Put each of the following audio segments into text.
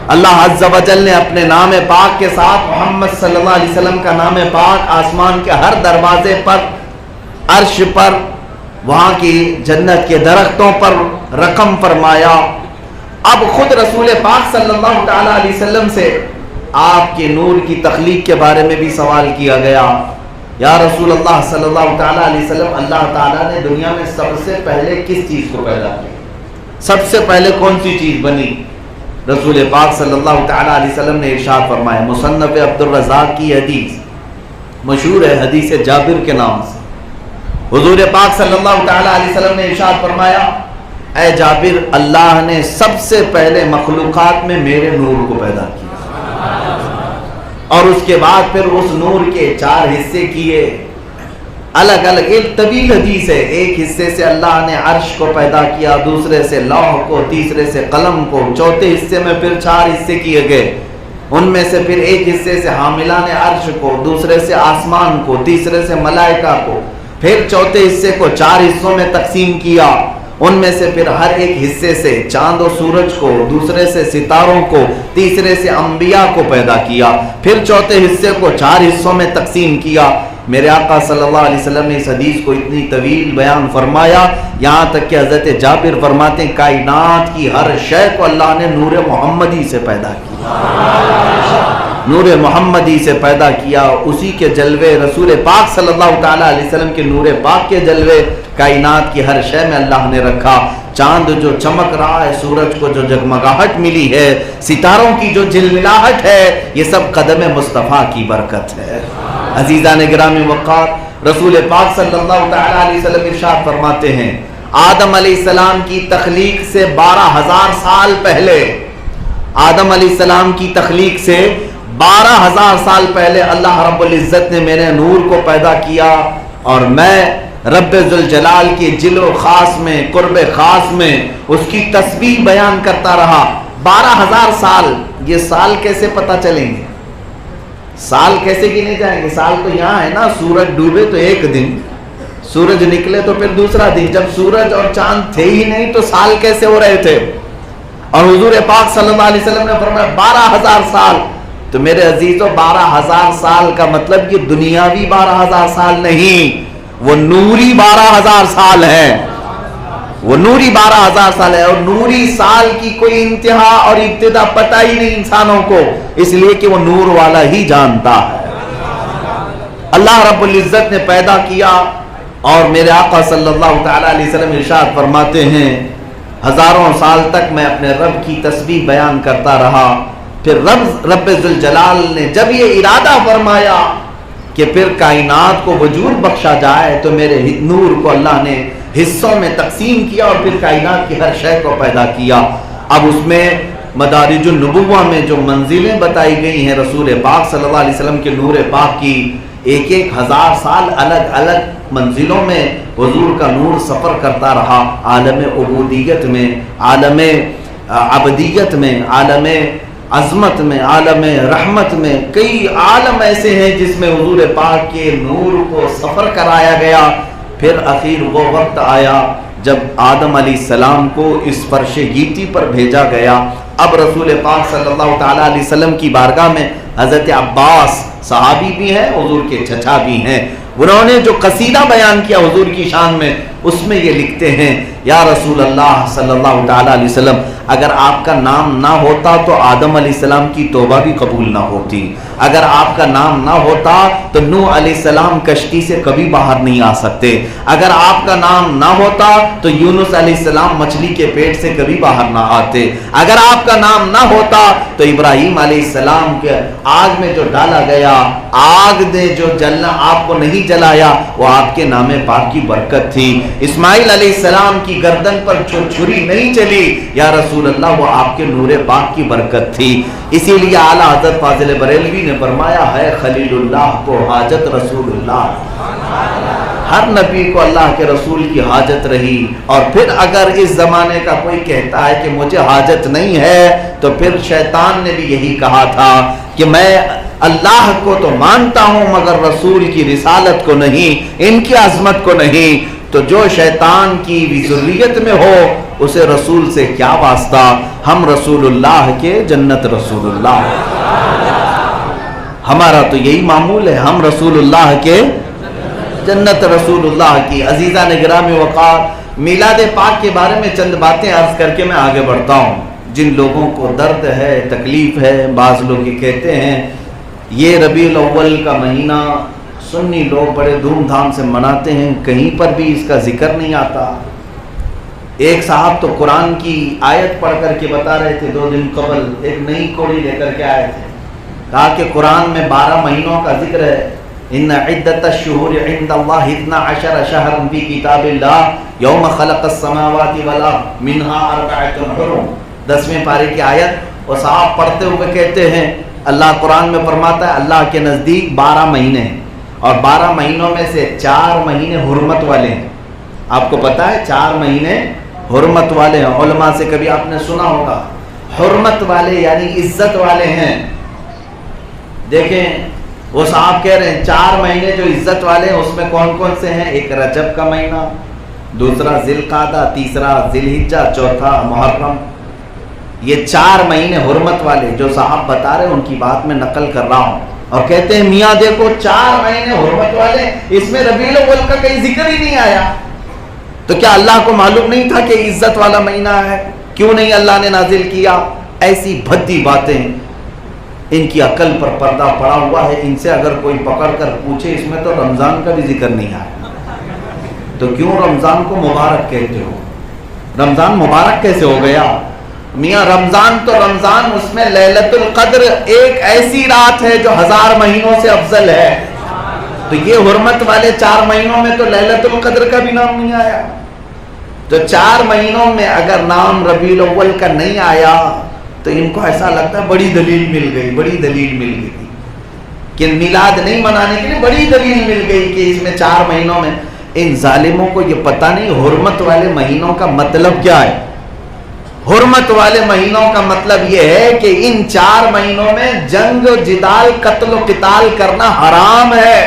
اللہ عز و جل نے اپنے نام پاک کے ساتھ محمد صلی اللہ علیہ وسلم کا نام پاک آسمان کے ہر دروازے پر، عرش پر، وہاں کی جنت کے درختوں پر رقم فرمایا۔ اب خود رسول پاک صلی اللہ تعالی علیہ وسلم سے آپ کے نور کی تخلیق کے بارے میں بھی سوال کیا گیا۔ یا رسول اللہ صلی اللہ تعالی علیہ وسلم، اللہ تعالیٰ نے دنیا میں سب سے پہلے کس چیز کو پیدا کیا؟ سب سے پہلے کون سی چیز بنی؟ رسول پاک صلی اللہ تعالی علیہ وسلم نے ارشاد فرمایا، مصنف عبد الرزاق کی حدیث مشہور ہے، حدیث جابر کے نام سے۔ حضور پاک صلی اللہ تعالی علیہ وسلم نے ارشاد فرمایا، اے جابر، اللہ نے سب سے پہلے مخلوقات میں میرے نور کو پیدا کیا، اور اس کے بعد پھر اس نور کے 4 حصے کیے، الگ الگ۔ ایک طویل حدیث ہے، ایک حصے سے اللہ نے عرش کو پیدا کیا، دوسرے سے لوح کو، تیسرے سے قلم کو، چوتھے حصے میں پھر 4 حصے کیے گئے، ان میں سے پھر ایک حصے سے حاملان عرش کو، دوسرے سے آسمان کو، تیسرے سے ملائکہ کو، پھر چوتھے حصے کو 4 حصوں میں تقسیم کیا، ان میں سے پھر ہر ایک حصے سے چاند و سورج کو، دوسرے سے ستاروں کو، تیسرے سے انبیاء کو پیدا کیا، پھر چوتھے حصے کو 4 حصوں میں تقسیم کیا۔ میرے آقا صلی اللہ علیہ وسلم نے اس حدیث کو اتنی طویل بیان فرمایا، یہاں تک کہ حضرت جابر فرماتے ہیں کائنات کی ہر شے کو اللہ نے نور محمدی سے پیدا کیا، نور محمدی سے پیدا کیا۔ اسی کے جلوے، رسول پاک صلی اللہ تعالی علیہ وسلم کے نور پاک کے جلوے کائنات کی ہر شے میں اللہ نے رکھا۔ چاند جو چمک رہا ہے، سورج کو جو جگمگاہٹ ملی ہے، ستاروں کی جو جلملاہٹ ہے، یہ سب قدم مصطفیٰ کی برکت ہے۔ عزیزان گرامی وقار، رسول پاک صلی اللہ تعالی علیہ وسلم ارشاد فرماتے ہیں، آدم علیہ السلام کی تخلیق سے 12,000 سال پہلے، آدم علیہ السلام کی تخلیق سے 12,000 سال پہلے اللہ رب العزت نے میرے نور کو پیدا کیا، اور میں رب ذوالجلال کے جلو خاص میں، قرب خاص میں اس کی تسبیح بیان کرتا رہا۔ 12,000 سال، یہ سال کیسے پتہ چلیں گے؟ سال کیسے گنے جائیں گے؟ سال تو یہاں ہے نا، سورج ڈوبے تو ایک دن، سورج نکلے تو پھر دوسرا دن، جب سورج اور چاند تھے ہی نہیں تو سال کیسے ہو رہے تھے؟ اور حضور پاک صلی اللہ علیہ وسلم نے فرمایا 12,000 سال۔ تو میرے عزیزوں، 12,000 سال کا مطلب یہ دنیاوی 12,000 سال نہیں، وہ نوری 12,000 سال ہے، وہ نوری 12,000 سال ہے۔ اور نوری سال کی کوئی انتہا اور ابتدا پتہ ہی نہیں انسانوں کو، اس لیے کہ وہ نور والا ہی جانتا ہے۔ اللہ رب العزت نے پیدا کیا، اور میرے آقا صلی اللہ تعالی علیہ وسلم ارشاد فرماتے ہیں، ہزاروں سال تک میں اپنے رب کی تسبیح بیان کرتا رہا۔ پھر رب ذوالجلال نے جب یہ ارادہ فرمایا کہ پھر کائنات کو وجود بخشا جائے، تو میرے نور کو اللہ نے حصوں میں تقسیم کیا، اور پھر کائنات کی ہر شے کو پیدا کیا۔ اب اس میں مدارج النبوہ میں جو منزلیں بتائی گئی ہیں رسول پاک صلی اللہ علیہ وسلم کے نور پاک کی، 1,000 سال الگ الگ منزلوں میں حضور کا نور سفر کرتا رہا، عالم عبودیت میں، عالم عبدیت میں، عالم عظمت میں، عالم رحمت میں، کئی عالم ایسے ہیں جس میں حضور پاک کے نور کو سفر کرایا گیا۔ پھر اخیر وہ وقت آیا جب آدم علیہ السلام کو اس فرش گیتی پر بھیجا گیا۔ اب رسول پاک صلی اللہ تعالی علیہ وسلم کی بارگاہ میں حضرت عباس صحابی بھی ہیں، حضور کے چچا بھی ہیں، انہوں نے جو قصیدہ بیان کیا حضور کی شان میں، اس میں یہ لکھتے ہیں، یا رسول اللہ صلی اللہ تعالی علیہ وسلم، اگر آپ کا نام نہ ہوتا تو آدم علیہ السلام کی توبہ بھی قبول نہ ہوتی، اگر آپ کا نام نہ ہوتا تو نوح علیہ السلام کشتی سے کبھی باہر نہیں آ سکتے، اگر آپ کا نام نہ ہوتا تو یونس علیہ السلام مچھلی کے پیٹ سے کبھی باہر نہ آتے، اگر آپ کا نام نہ ہوتا تو ابراہیم علیہ السلام کے آگ میں جو ڈالا گیا، آگ نے جو جلنا آپ کو نہیں جلایا، وہ آپ کے نام پاک کی برکت تھی، اسماعیل علیہ السلام کی گردن پر چھری نہیں چلی، یا رسول اللہ وہ آپ کے نور پاک کی برکت تھی۔ اسی لیے اعلیٰ حضرت فاضل بریلوی نے فرمایا ہے، خلیل اللہ کو حاجت رسول اللہ، ہر نبی کو اللہ کے رسول کی حاجت رہی۔ اور پھر اگر اس زمانے کا کوئی کہتا ہے کہ مجھے حاجت نہیں ہے، تو پھر شیطان نے بھی یہی کہا تھا کہ میں اللہ کو تو مانتا ہوں مگر رسول کی رسالت کو نہیں، ان کی عظمت کو نہیں۔ تو جو شیطان کی بھی ذریت میں ہو اسے رسول سے کیا واسطہ، ہم رسول اللہ کے جنت رسول اللہ، ہمارا تو یہی معمول ہے، ہم رسول اللہ کے جنت رسول اللہ کی۔ عزیزان گرامی وقار، میلاد پاک کے بارے میں چند باتیں عرض کر کے میں آگے بڑھتا ہوں۔ جن لوگوں کو درد ہے، تکلیف ہے، بعض لوگ یہ کہتے ہیں یہ ربیع الاول کا مہینہ سنی لوگ بڑے دھوم دھام سے مناتے ہیں، کہیں پر بھی اس کا ذکر نہیں آتا۔ ایک صاحب تو قرآن کی آیت پڑھ کر کے بتا رہے تھے 2 دن قبل، ایک نئی کوڑی لے کر کے آئے تھے، کہا کہ قرآن میں 12 مہینوں کا ذکر ہے، ان عدت الشہور عند اللہ 12 شہرا فی کتاب اللہ یوم خلق السماوات والارض منها 4 حرم، 10ویں پارے کی آیت۔ اور صاحب پڑھتے ہوئے کہتے ہیں اللہ قرآن میں فرماتا ہے اللہ کے نزدیک 12 مہینے ہیں، اور 12 مہینوں میں سے 4 مہینے حرمت والے ہیں۔ آپ کو پتا ہے 4 مہینے حرمت والے ہیں، علماء سے کبھی آپ نے سنا ہوگا حرمت والے یعنی عزت والے ہیں۔ دیکھیں وہ صاحب کہہ رہے ہیں 4 مہینے جو عزت والے ہیں اس میں کون کون سے ہیں؟ ایک رجب کا مہینہ، دوسرا ذی القعدہ، تیسرا ذی الحجہ، چوتھا محرم۔ یہ 4 مہینے حرمت والے جو صاحب بتا رہے ہیں ان کی بات میں نقل کر رہا ہوں، اور کہتے ہیں میاں دیکھو 4 مہینے حرمت والے، اس میں ربیع الاول کا کہیں ذکر ہی نہیں آیا، تو کیا اللہ کو معلوم نہیں تھا کہ عزت والا مہینہ ہے؟ کیوں نہیں اللہ نے نازل کیا؟ ایسی بھدی باتیں، ان کی عقل پر پردہ پڑا ہوا ہے، ان سے اگر کوئی پکڑ کر پوچھے اس میں تو رمضان کا بھی ذکر نہیں آیا، تو کیوں رمضان کو مبارک کہتے ہو؟ رمضان مبارک کیسے ہو گیا؟ میاں رمضان تو رمضان، اس میں لیلۃ القدر ایک ایسی رات ہے جو 1000 مہینوں سے افضل ہے، تو یہ حرمت والے 4 مہینوں میں تو لیلۃ القدر کا بھی نام نہیں آیا۔ تو 4 مہینوں میں اگر نام ربیع الاول کا نہیں آیا تو ان کو ایسا لگتا ہے بڑی دلیل مل گئی، بڑی دلیل مل گئی کہ میلاد نہیں منانے کے لیے بڑی دلیل مل گئی کہ اس میں 4 مہینوں میں۔ ان ظالموں کو یہ پتہ نہیں حرمت والے مہینوں کا مطلب کیا ہے۔ حرمت والے مہینوں کا مطلب یہ ہے کہ ان 4 مہینوں میں جنگ و جدال، قتل و قتال کرنا حرام ہے،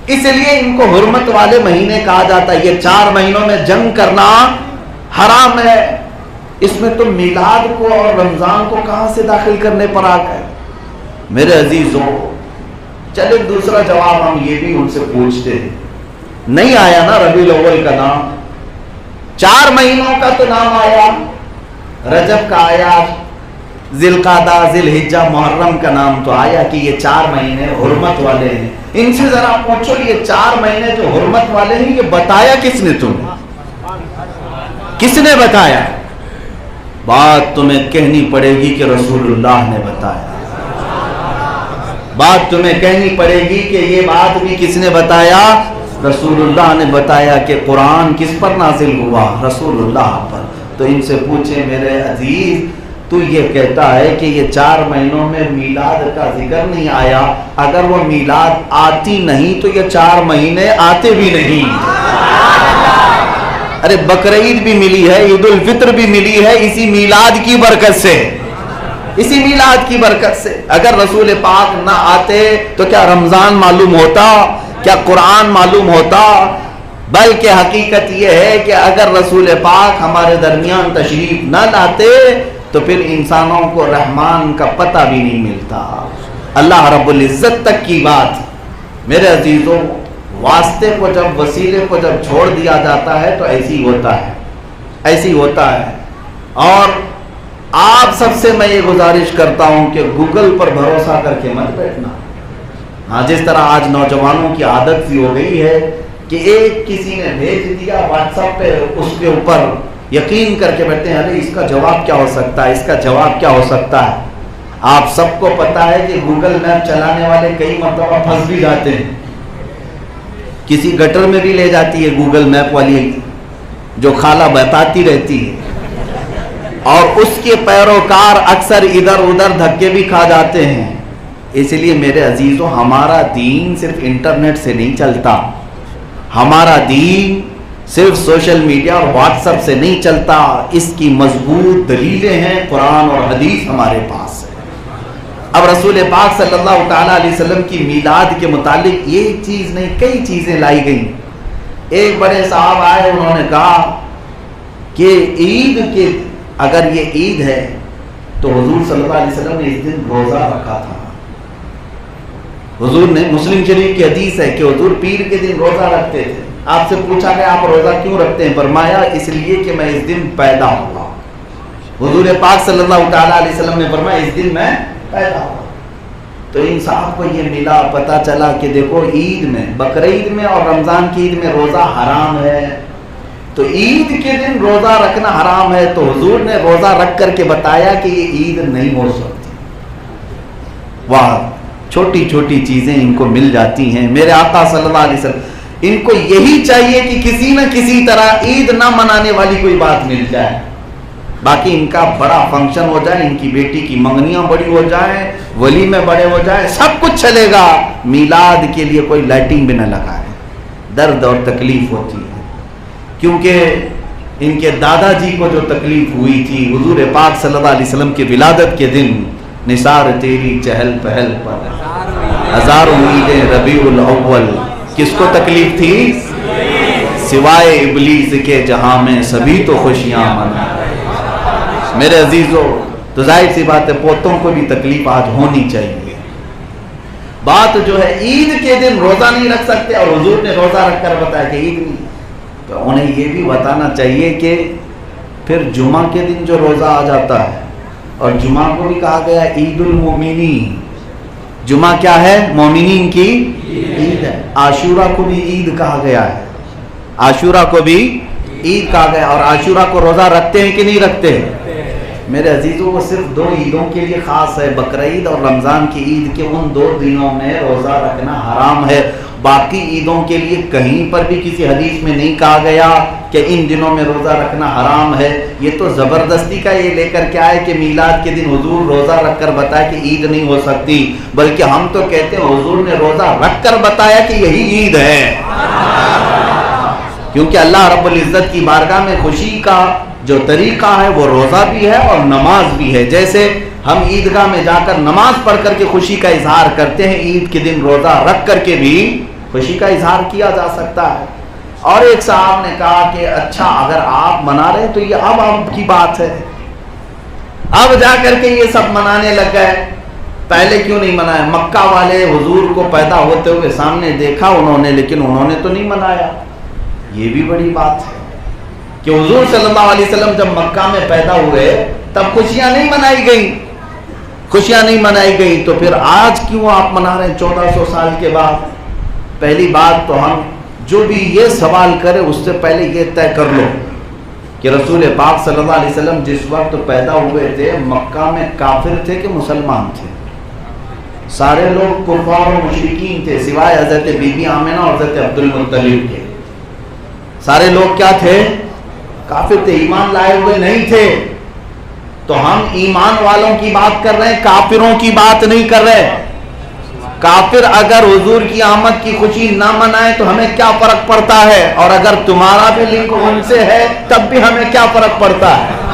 اس لیے ان کو حرمت والے مہینے کہا جاتا ہے۔ یہ 4 مہینوں میں جنگ کرنا حرام ہے، اس میں تم میلاد کو اور رمضان کو کہاں سے داخل کرنے پر آ گئے؟ میرے عزیزوں، چلے دوسرا جواب ہم یہ بھی ان سے پوچھتے ہیں، نہیں آیا نا ربیع الاول کا نام، 4 مہینوں کا تو نام آیا، رجب کا آیا، ذی القعدہ، ذی الحجہ، محرم کا نام تو آیا کہ یہ 4 مہینے حرمت والے ہیں۔ ان سے ذرا پوچھو یہ 4 مہینے جو حرمت والے ہیں یہ بتایا کس نے تمہیں؟ کس نے بتایا؟ بات تمہیں کہنی پڑے گی کہ رسول اللہ نے بتایا، بات تمہیں کہنی پڑے گی کہ یہ بات بھی کس نے بتایا؟ رسول اللہ نے بتایا۔ کہ قرآن کس پر نازل ہوا؟ رسول اللہ پر۔ تو ان سے پوچھیں میرے عزیز، تو یہ کہتا ہے کہ یہ 4 مہینوں میں میلاد کا ذکر نہیں آیا، اگر وہ میلاد آتی نہیں تو یہ 4 مہینے آتے بھی نہیں۔ ارے بقرعید بھی ملی ہے، عید الفطر بھی ملی ہے اسی میلاد کی برکت سے، اسی میلاد کی برکت سے۔ اگر رسول پاک نہ آتے تو کیا رمضان معلوم ہوتا؟ کیا قرآن معلوم ہوتا؟ بلکہ حقیقت یہ ہے کہ اگر رسول پاک ہمارے درمیان تشریف نہ لاتے تو پھر انسانوں کو رحمان کا پتہ بھی نہیں ملتا، اللہ رب العزت تک کی بات۔ میرے عزیزوں، واسطے کو جب، وسیلے کو جب چھوڑ دیا جاتا ہے تو ایسی ہوتا ہے، ایسی ہوتا ہے۔ اور آپ سب سے میں یہ گزارش کرتا ہوں کہ گوگل پر بھروسہ کر کے مت بیٹھنا۔ ہاں، جس طرح آج نوجوانوں کی عادت سی ہو گئی ہے کہ ایک کسی نے بھیج دیا واٹس ایپ پہ، اس کے اوپر یقین کر کے بیٹھتے ہیں ارے اس کا جواب کیا ہو سکتا ہے، اس کا جواب کیا ہو سکتا ہے۔ آپ سب کو پتا ہے کہ گوگل میپ چلانے والے کئی مرتبہ پھنس بھی جاتے ہیں، کسی گٹر میں بھی لے جاتی ہے گوگل میپ والی جو خالہ بتاتی رہتی ہے، اور اس کے پیروکار اکثر ادھر ادھر دھکے بھی کھا جاتے ہیں۔ اس لیے میرے عزیزوں، ہمارا دین صرف انٹرنیٹ سے نہیں چلتا، ہمارا دین صرف سوشل میڈیا اور واٹس ایپ سے نہیں چلتا، اس کی مضبوط دلیلیں ہیں، قرآن اور حدیث ہمارے پاس ہے۔ اب رسول پاک صلی اللہ تعالیٰ علیہ وسلم کی میلاد کے متعلق یہ چیز نہیں، کئی چیزیں لائی گئیں۔ ایک بڑے صاحب آئے, انہوں نے کہا کہ عید کے اگر یہ عید ہے تو حضور صلی اللہ علیہ وسلم نے اس دن روزہ رکھا تھا. حضور نے, مسلم شریف کی حدیث ہے کہ حضور پیر کے دن روزہ رکھتے تھے. آپ سے پوچھا گیا آپ روزہ کیوں رکھتے ہیں؟ فرمایا اس لیے کہ میں اس دن پیدا ہوا. حضور پاک صلی اللہ تعالیٰ علیہ وسلم نے فرمایا اس دن میں پیدا ہوا. تو ان صاحب کو یہ ملا, پتا چلا کہ دیکھو عید میں, بقرعید میں اور رمضان کی عید میں روزہ حرام ہے, تو عید کے دن روزہ رکھنا حرام ہے. تو حضور نے روزہ رکھ کر کے بتایا کہ یہ عید نہیں ہو سکتی. واہ, چھوٹی چھوٹی چیزیں ان کو مل جاتی ہیں. میرے آقا صلی اللہ علیہ وسلم, ان کو یہی چاہیے کہ کسی نہ کسی طرح عید نہ منانے والی کوئی بات مل جائے. باقی ان کا بڑا فنکشن ہو جائے, ان کی بیٹی کی منگنیاں بڑی ہو جائیں, ولیمے بڑے ہو جائیں, سب کچھ چلے گا. میلاد کے لیے کوئی لائٹنگ بھی نہ لگائے. درد اور تکلیف ہوتی ہے, کیونکہ ان کے دادا جی کو جو تکلیف ہوئی تھی حضور پاک صلی اللہ علیہ وسلم کی ولادت کے دن, نثار تیری چہل پہل پر ہزار امیدیں ربیع الاول. کس کو تکلیف تھی؟ سوائے ابلیس کے جہاں میں سبھی تو خوشیاں منا. میرے عزیزو, تو ظاہر سی بات ہے پوتوں کو بھی تکلیف آج ہونی چاہیے. بات جو ہے عید کے دن روزہ نہیں رکھ سکتے, اور حضور نے روزہ رکھ کر بتایا کہ عید نہیں, تو انہیں یہ بھی بتانا چاہیے کہ پھر جمعہ کے دن جو روزہ آ جاتا ہے, اور جمعہ کو بھی کہا گیا عید المومنین. جمعہ کیا ہے؟ مومنین کی عید ہے. عاشورہ کو بھی عید کہا گیا ہے, عاشورہ کو بھی عید کہا گیا. اور عاشورہ کو روزہ رکھتے ہیں کہ نہیں رکھتے ہیں؟ میرے عزیزوں, وہ صرف 2 عیدوں کے لیے خاص ہے, بقرعید اور رمضان کی عید کے ان 2 دنوں میں روزہ رکھنا حرام ہے. باقی عیدوں کے لیے کہیں پر بھی کسی حدیث میں نہیں کہا گیا کہ ان دنوں میں روزہ رکھنا حرام ہے. یہ تو زبردستی کا یہ لے کر کے آئے کہ میلاد کے دن حضور روزہ رکھ کر بتایا کہ عید نہیں ہو سکتی, بلکہ ہم تو کہتے ہیں حضور نے روزہ رکھ کر بتایا کہ یہی عید ہے. کیونکہ اللہ رب العزت کی بارگاہ میں خوشی کا جو طریقہ ہے وہ روزہ بھی ہے اور نماز بھی ہے. جیسے ہم عیدگاہ میں جا کر نماز پڑھ کر کے خوشی کا اظہار کرتے ہیں, عید کے دن روزہ رکھ کر کے بھی خوشی کا اظہار کیا جا سکتا ہے. اور ایک صاحب نے کہا کہ اچھا اگر آپ منا رہے تو یہ اب آپ کی بات ہے, اب جا کر کے یہ سب منانے لگ گئے, پہلے کیوں نہیں منایا؟ مکہ والے حضور کو پیدا ہوتے ہوئے سامنے دیکھا انہوں نے, لیکن انہوں نے تو نہیں منایا. یہ بھی بڑی بات ہے کہ حضور صلی اللہ علیہ وسلم جب مکہ میں پیدا ہوئے تب خوشیاں نہیں منائی گئی, خوشیاں نہیں منائی گئی, تو پھر آج کیوں آپ منا رہے ہیں 1400 سال کے بعد؟ پہلی بات تو ہم جو بھی یہ سوال کرے اس سے پہلے یہ طے کر لو کہ رسول پاک صلی اللہ علیہ وسلم جس وقت پیدا ہوئے تھے مکہ میں کافر تھے کہ مسلمان تھے؟ سارے لوگ کفار و مشرکین تھے سوائے حضرت بی بی آمنہ اور حضرت عبد المطلب کے. سارے لوگ کیا تھے؟ کافر تھے, ایمان لائے ہوئے نہیں تھے. تو ہم ایمان والوں کی بات کر رہے ہیں, کافروں کی بات نہیں کر رہے. کافر اگر حضور کی آمد کی خوشی نہ منائے تو ہمیں کیا فرق پڑتا ہے, اور اگر تمہارا بھی لنک ان سے ہے تب بھی ہمیں کیا فرق پڑتا ہے.